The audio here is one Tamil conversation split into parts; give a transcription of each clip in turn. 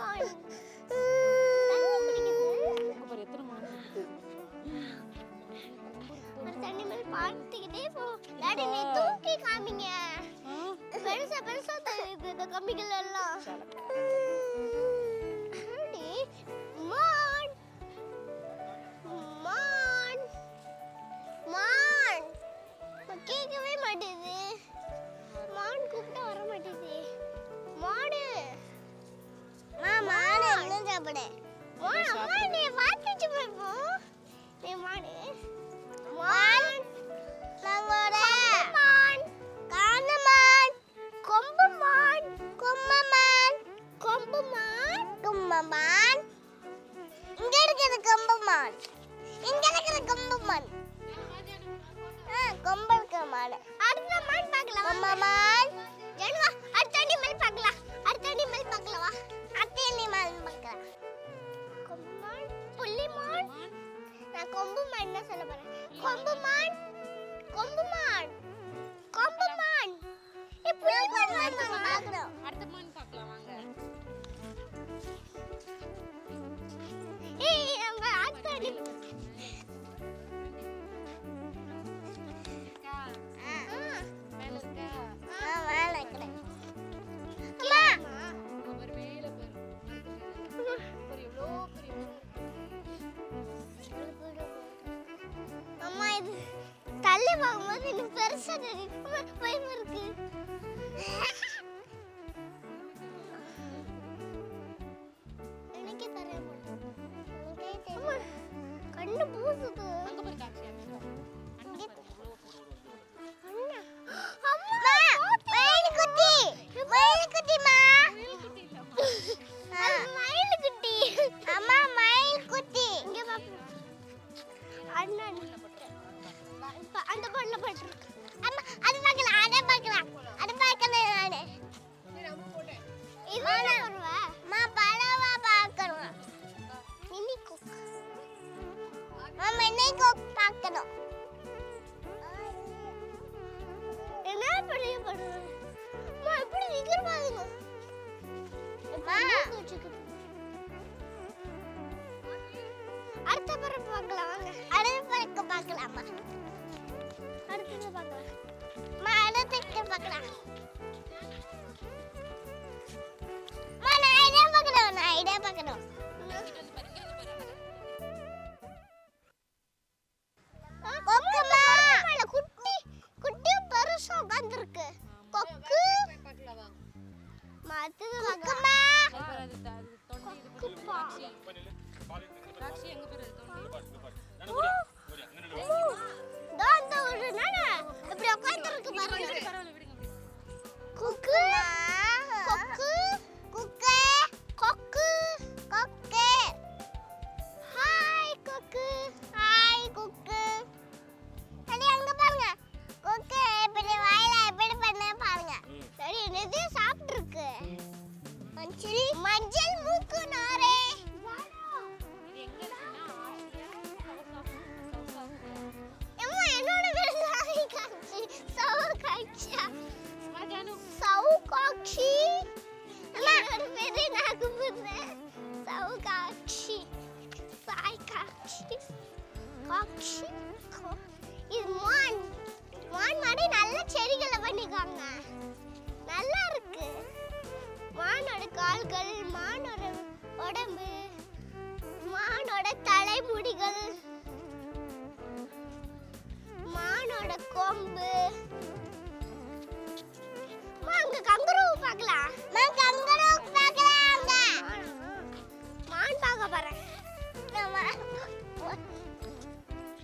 மான் தண்ணி மேல பாத்துக்கிட்டே போ. டாடி நீ தூக்கி காமிங்க. பெருசா பெருசா தெரியுது இந்த கம்பிகள் எல்லாம். டாடி மான் மான் மான் கேட்கவே மாட்டேது. மான் கூப்பிட்டா வர மாட்டேது. மாடு மாடு என்ன சாப்பிடு? அம்மா நீ வாத்திச்சு போய்ப்போ. நீ மாடு மான் மங்கோட மான் காணமான் கொம்பு மான் கொம்பமான் கொம்பு மான் கொம்பமான் இங்க இருக்குது கொம்பு மான் இங்க இருக்குது கொம்பு மான் கொம்பு இருக்க மான் அடுத்த மான் பார்க்கலாம் கொம்பு மான் ஜெனுவா அடுத்த அனிமல் பார்க்கலாம் அடுத்த அனிமல் பார்க்கலாம் வா அடுத்த அனிமல் பார்க்கலாம் கொம்பு மான் புள்ளி மான் நான் கொம்பு மான் என்ன சொல்ல போறேன் கொம்பு மான் கொம்பு மான் கொம்பு மான் புள்ளி மான் பார்க்கலாம் அடுத்த மான் பார்க்கலாம் வாங்க ஏய் நம்ம அடுத்த அனிமல் தள்ளி பார்க்கும்போது இன்னும் பெருசா தெரியும் பயமா இருக்கு எனக்கே தெரியாம கண்ணு பூசுது அங்க போய் காட்சி அந்த பொண்ணு போட்டுருக்கு அம்மா அது பார்க்கலாம் அதை பார்க்கலாம் அது பார்க்கணும் நானு இது வருவா மா பழவா பார்க்கணும் மினி குக் மினி குக் பார்க்கணும் என்ன பெரிய பண்ணுங்க மா எப்படி நிக்கிற பாருங்க மா அடுத்த பறவை பார்க்கலாம் வாங்க அடுத்த பறவை பார்க்கலாமா அடுத்து பார்க்கலாம் மா அடுத்து பார்க்கலாம் மா நான் ஐடியா பார்க்கணும் கொக்குமா குட்டி குட்டி பெருசா உட்கார்ந்திருக்கு கொக்கு மாத்து கொக்குமா கொக்குப்பா காட்சி எங்க போறது தாந்த ஒரு நானா இப்படி உட்கார்ந்திருக்கு பாருங்க கொக்கு கொக்கு கொக்கு கொக்கு கொக்கு ஹாய் கொக்கு ஹாய் கொக்கு அடி அங்க பாருங்க கொக்கு இப்படி வாயில இப்படி பண்ண பாருங்க சரி என்னது சாப்பிட்டு இருக்கு மஞ்சள் மூக்கு நாரே என்னோட பேர் சாய்காட்சி சவுகாட்சியா சவுகாட்சி என்னோட பேரு நாகபுரம் சவுகாட்சி சாய்காட்சி காட்சி இது மான் மான் மாதிரி நல்ல செடிகளை பண்ணிக்காங்க நல்லா இருக்கு மானோட கால்கள் மானோட உடம்பு மானோட தலைமுடிகள் மானோட கொம்பு அங்க கங்கரூ பார்க்கலாம் கங்கரூ பார்க்கலாம் மான் பார்க்க போறேன்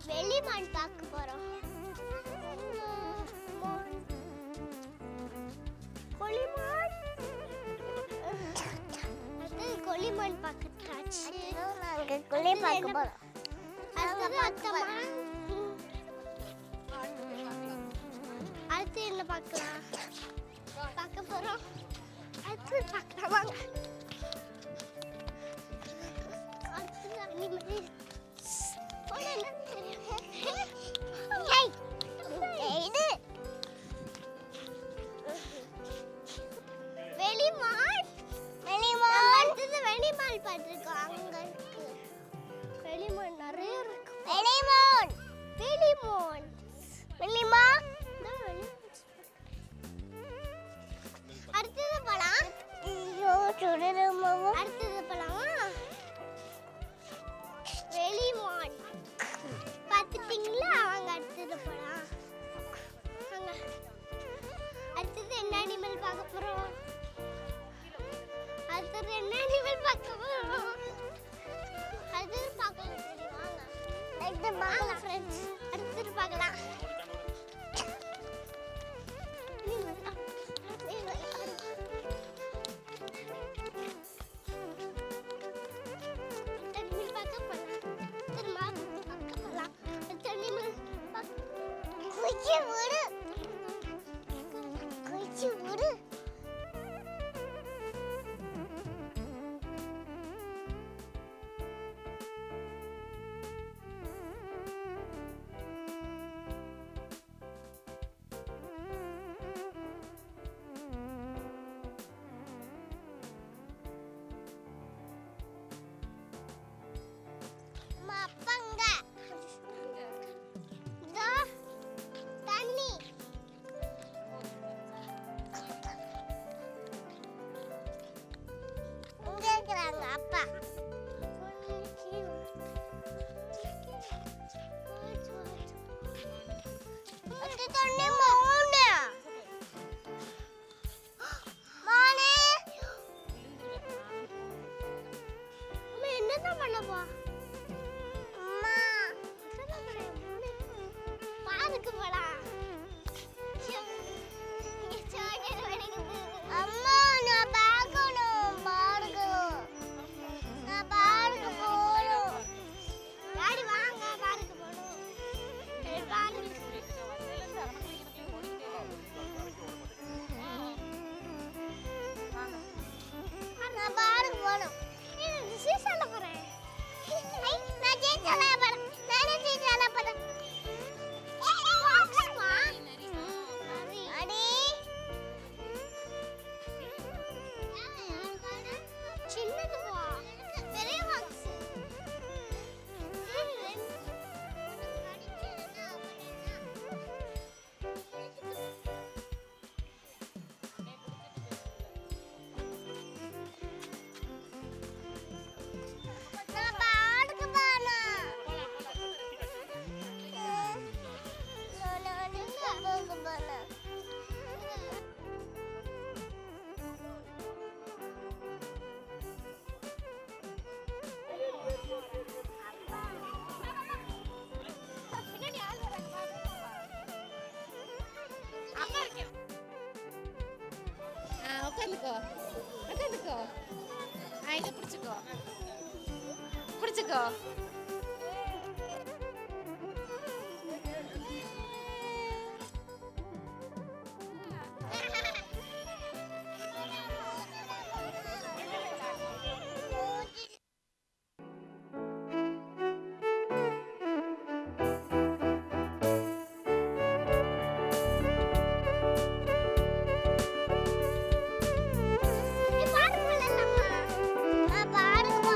வெளி மான் பார்க்க போறோம் கொலிமான் அது கொலிமான் பார்க்கத்தாச்சு நாங்க கொலி பார்க்க போறோம் அடுத்து என்ன பார்க்கலாம் பார்க்க போறோம் அடுத்து பார்க்கலாம் வாங்க அடுத்து அனிமல் இது வெளிமான் வெளிமான் அடுத்தது அப்புறம் அடுத்தது என்ன அனிமல் பார்க்க போறோம்? அது பார்க்கலாம் சரி வாங்க. அடுத்து பார்க்கலாம் ஃப்ரெண்ட்ஸ். அடுத்து பார்க்கலாம். உட்காந்துக்கோ உட்காந்துக்கோ. இதை பிடிச்சிக்கோ பிடிச்சிக்கோ. பாருங்க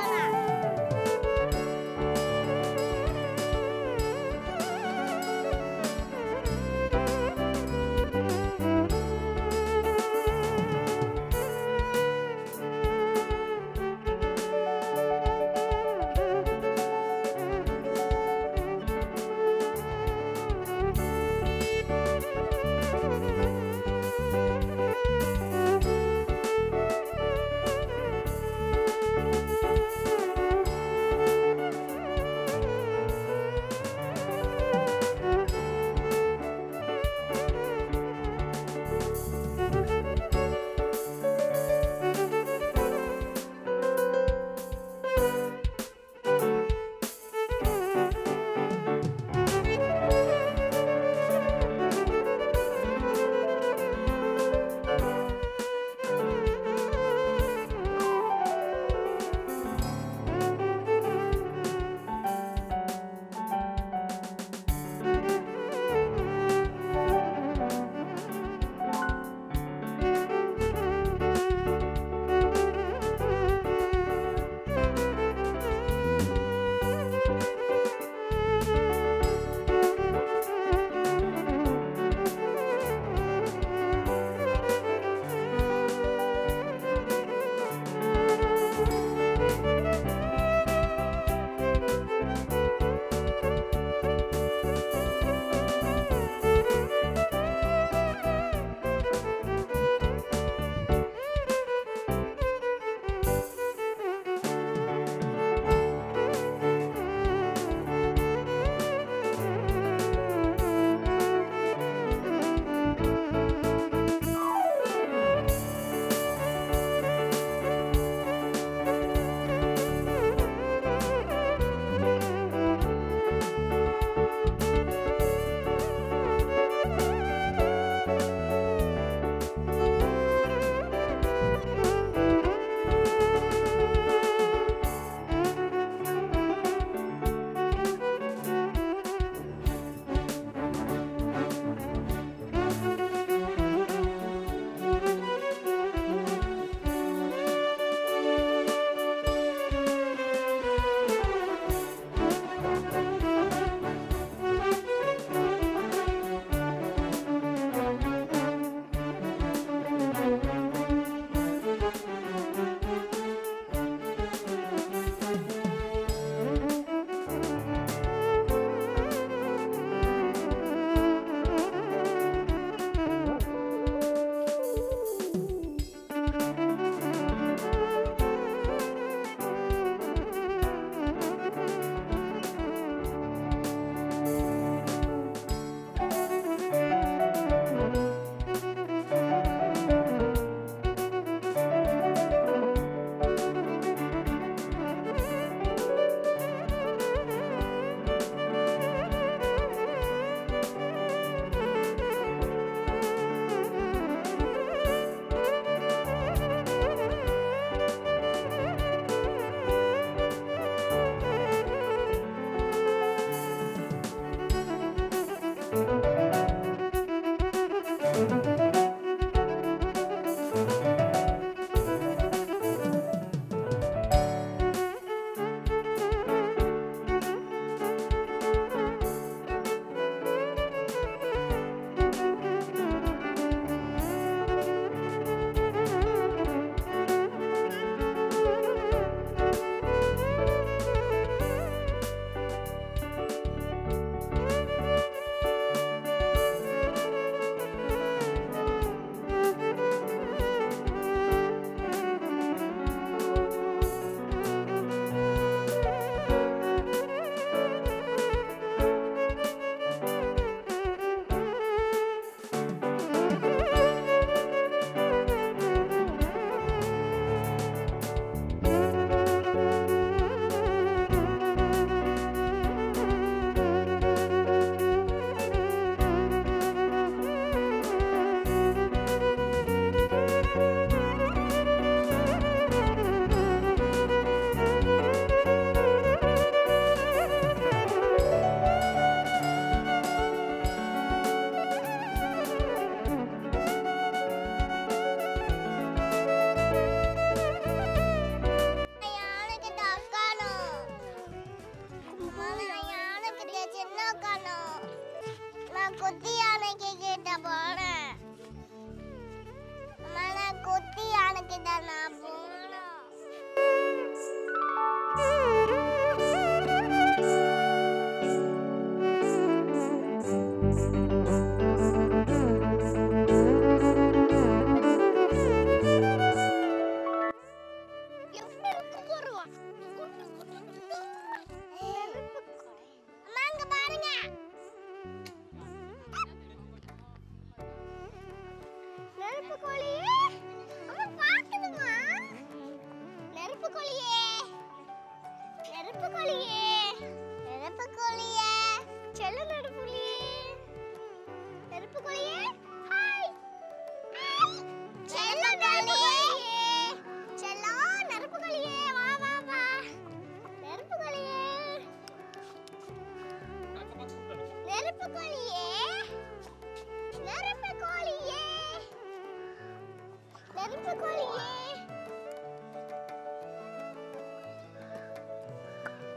கோழியே.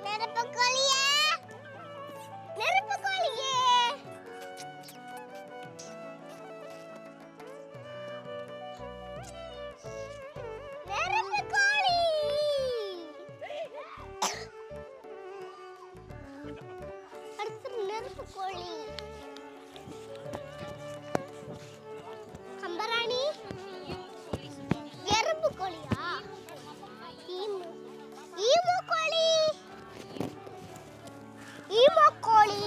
நெருப்பு கோழியே. நெருப்பு கோழியே. நெருப்பு கோழி. அடுத்து நெருப்பு கோழி. கம்பராணி. எறும்பு கோழியா? ஈமு. ஈமு கோழி. ஈமு கோழி.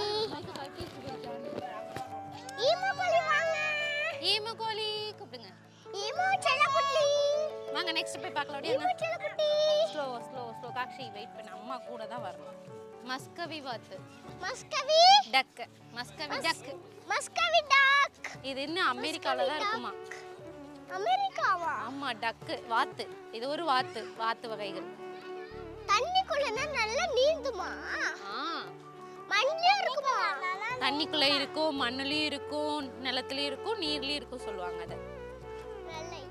ஈமு கோழி வாங்க. ஈமு கோழி கூப்பிடுங்க. ஈமு செல்லக்குட்டி. வாங்க நெக்ஸ்ட் போய் பார்க்கலாம். ஈமு செல்லக்குட்டி. Slow slow slow Kazhcha wait பண்ணு. அம்மா கூட தான் வரணும். மஸ்கவி வாத்து. மஸ்கவி டக். மஸ்கவி டக். மஸ்கவி டக். இது இன்னும் அமெரிக்கால தான் இருக்குமா? அமெரிக்காவா? ஆமா டக் வாத்து. இது ஒரு வாத்து. வாத்து வகைகள். தண்ணிக்குள்ளனா நல்லா நீந்துமா? ஆ மண்ணில இருக்குமா? தண்ணிக்குள்ள இருக்கும், மண்ணுலயும் இருக்கும், நிலத்துலயும் இருக்கும், நீர்லயும் இருக்கும் சொல்லுவாங்க அத. நல்லை.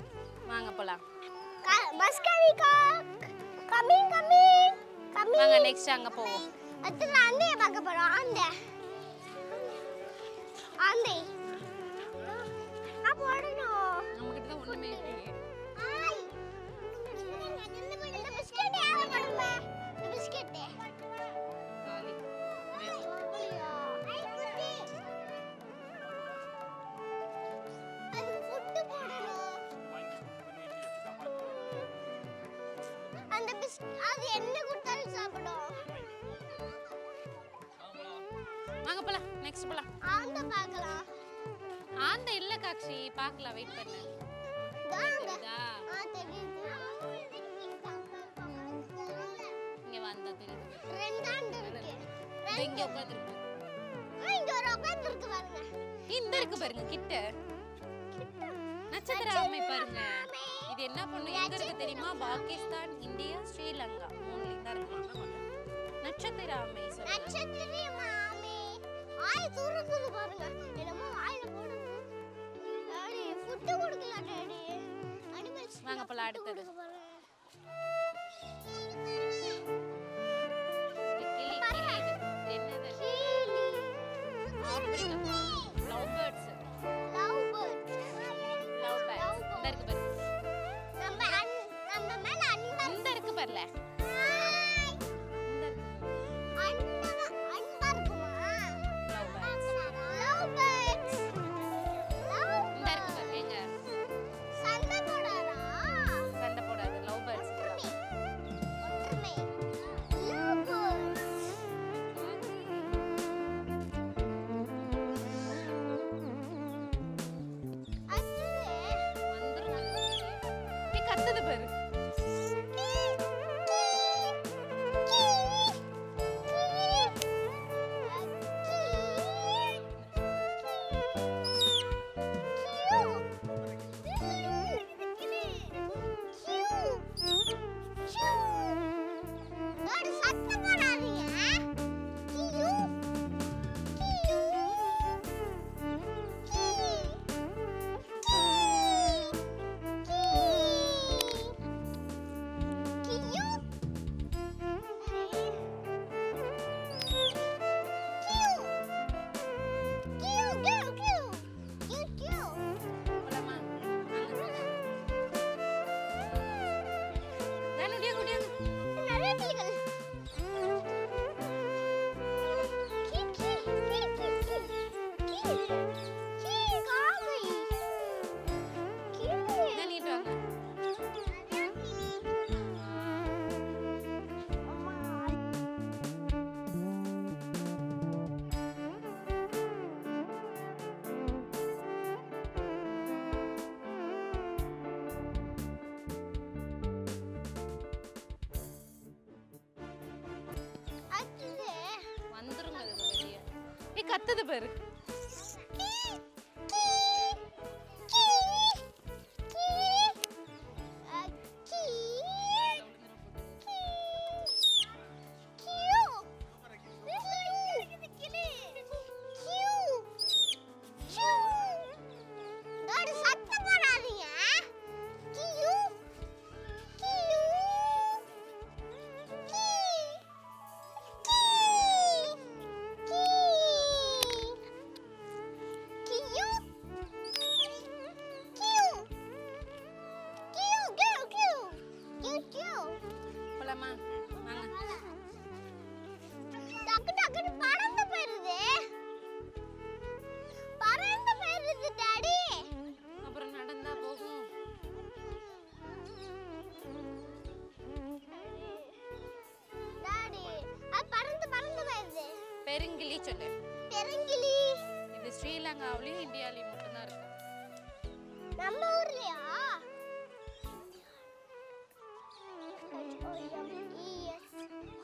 வாங்க போலாம். Muscovy duck. Coming coming. Coming. வாங்க நெக்ஸ்ட் அங்க போவோம். அடுத்து ஆந்தைய பார்க்க போறோம். ஆந்தை. ஆந்தை. அப்ப ஓடணும். நம்மகிட்ட தான் ஒண்ணுமே இல்லையே. ஆய். இந்த பிஸ்கட் யார பண்ணுமா? இந்த பிஸ்கட். காலி. ஐ குட்டி. அது ஃபுட் போடணும். அந்த அது என்ன கொடுத்தாலும் சாப்பிடும். வாங்க போலாம். நெக்ஸ்ட் போலாம். ஆந்த பார்க்கலாம். ஆந்த இல்ல காக்ஷி, பார்க்கலாம் வெயிட் பண்ணு. வாங்க. இதா தெரியுது. இங்க வந்தா தெரியுது. ரெண்டு ஆண்டு இருக்கு. இது இங்க உட்கார்ந்திருக்கு. இங்க ஒரு உட்கார்ந்து இருக்கு பாருங்க. இந்த இருக்கு பாருங்க கிட்ட. நட்சத்திர ஆமை பாருங்க. இது என்ன பண்ணும்? எங்க இருக்கு தெரியுமா? பாகிஸ்தான், இந்தியா, ஸ்ரீலங்கா மூணுல தான் இருக்கு. நட்சத்திர ஆமை சொல்லுங்க. நட்சத்திர ஆமை. ஆய் தூரத்துல பாருங்க. என்னமோ வாயில போடுது. டாடி ஃபுட் கொடுக்கல டாடி. அனிமல்ஸ் வாங்க போலாம் அடுத்தது. கிளி கிளி இது. என்னது? கிளி. ஆப்பிரிக்கா. Love birds. Love bird. Love birds. இந்த இருக்கு பாரு. நம்ம மேல அன்பா இந்த இருக்கு பாருல. இந்த இருக்கு. அன்பா இருக்குமா? Love birds. Love birds. இந்த இருக்கு பாரு. எங்க? சண்டை போடாதா? சண்டை போடாது. Love birds. ஒற்றுமை. Love birds. கத்துது பாரு. போலாமா? நான் உடைய குடியா. நிறைய கிளிகள். நான் நீட்டு வாங்க. வந்துருங்க அது வெளிய. கத்துது பாரு. சத்தம் போடாதீங்க. பெருங்கிளி சொல்லு. பெருங்கிளி. இது ஸ்ரீலங்காவிலயும் இந்தியாவிலயும் மட்டும் தான் இருக்கும். நம்ம ஊர்லயா?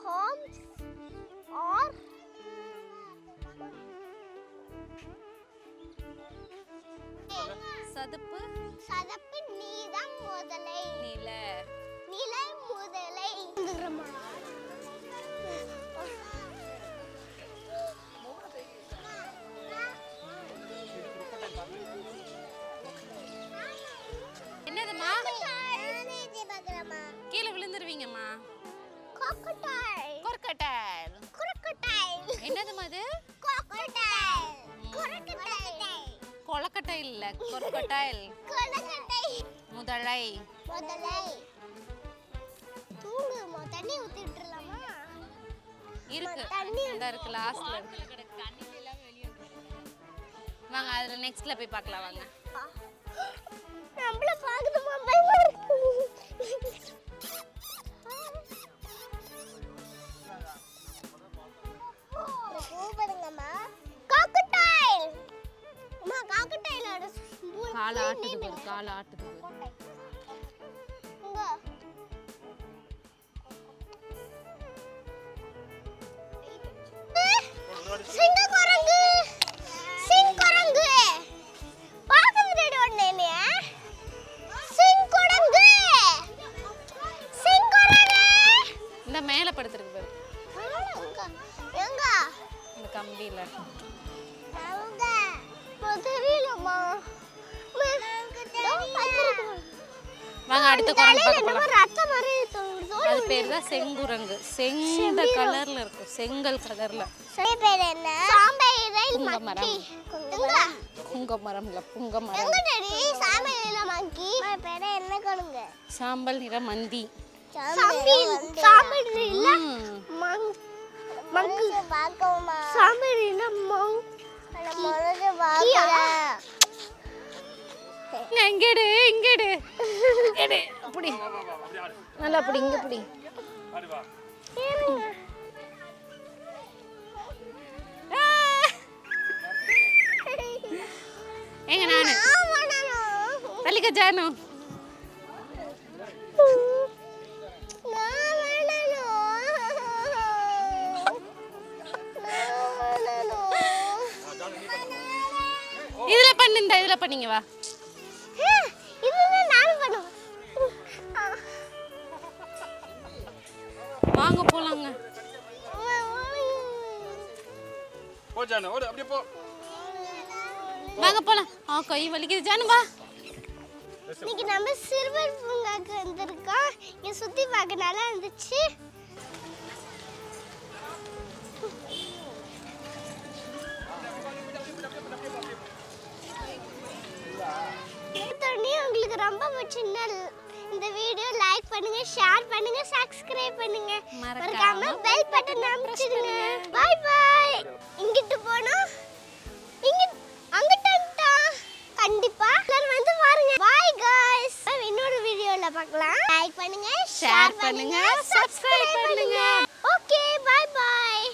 Homes or சதுப்பு. சதுப்பு நீதான் முதலை. நில. நிலை முதலை. என்னதுமா? கீழே விழுந்துருவீங்கம்மா. Crocodile. கொர்க்கட்டைல். Crocodile. என்னதுமா அது? Crocodile. Crocodile. கொலக்கட்டை இல்ல, கொர்க்கட்டைல். Crocodile. முதலை. முதலை. தூங்குமா? தண்ணி ஊத்திட்டுலாமா? இருக்கு. இந்த இருக்கு லாஸ்ட்ல இருக்கு. வாங்க அதுல நெக்ஸ்ட்ல போய் பார்க்கலாம் வாங்க. நம்மள பாக்குதுமா பயமா இருக்கு. கூப்பிடுங்கம்மா. crocodile. அம்மா crocodileோட கால ஆட்டுது பாரு, கால ஆட்டுது பாரு. இங்க சிங்கக்குரங்கு. சிங்கக்குரங்கு. பாக்குறேடி ஒண்ணே. சிங்கக்குரங்கு. சிங்கக்குரங்கு. இந்த மேல படுத்துருக்கு பாரு. எங்க? இந்த கம்பியில. அங்க. தெரியலம்மா. வாங்க அடுத்த குரங்கு பார்க்க போலாம். ரத்த மாதிரி தோல். அது பேர் தான் செங்குரங்கு. செங்க கலர்ல இருக்கும், செங்கல் கலர்ல. சரி பேர் என்ன? சாம்பைரல் புங்கமரம். எங்க? புங்கமரம் இல்ல, புங்கமரம். எங்க டேடி? சாம்பைரல் மங்கி. பேர் என்ன கொளுங்க? சாம்பல் நிற மந்தி. சாம்பல் இல்ல மங்கு பாக்கோமா. சாம்பல் இல்ல மங். அட மொரது பாக்கல. இங்கேடு இங்கேடு இங்கேடு அப்படி நல்லா அப்படி இங்க அப்படி எங்க நானு தள்ளிக்க ஜானு இதுல பண்ணுங்க, இதுல பண்ணீங்க வா. இதுதான் நான் பண்ணுவேன். வாங்க போலாங்க. போ ஜானு, ஓடு அப்படியே போ. வாங்க போலாம். கை வலிக்குது ஜானு வா. இன்னைக்கு நம்ம சிறுவர் பூங்காக்கு வந்திருக்கோம். இங்க சுத்தி பார்க்க நல்லா இருந்துச்சு. உங்களுக்கு ரொம்ப பிடிச்சிருந்தா இந்த வீடியோ லைக் பண்ணுங்க, ஷேர் பண்ணுங்க, சப்ஸ்கிரைப் பண்ணுங்க, மறக்காம பெல் பட்டன் அமுக்கிடுங்க. Bye bye. இங்கிட்டு போனா இங்க அங்கட்டா கண்டிப்பா எல்லாரும் வந்து பாருங்க. Bye guys. இன்னொரு வீடியோல பார்க்கலாம். லைக் பண்ணுங்க, ஷேர் பண்ணுங்க, சப்ஸ்கிரைப் பண்ணுங்க. Okay bye by.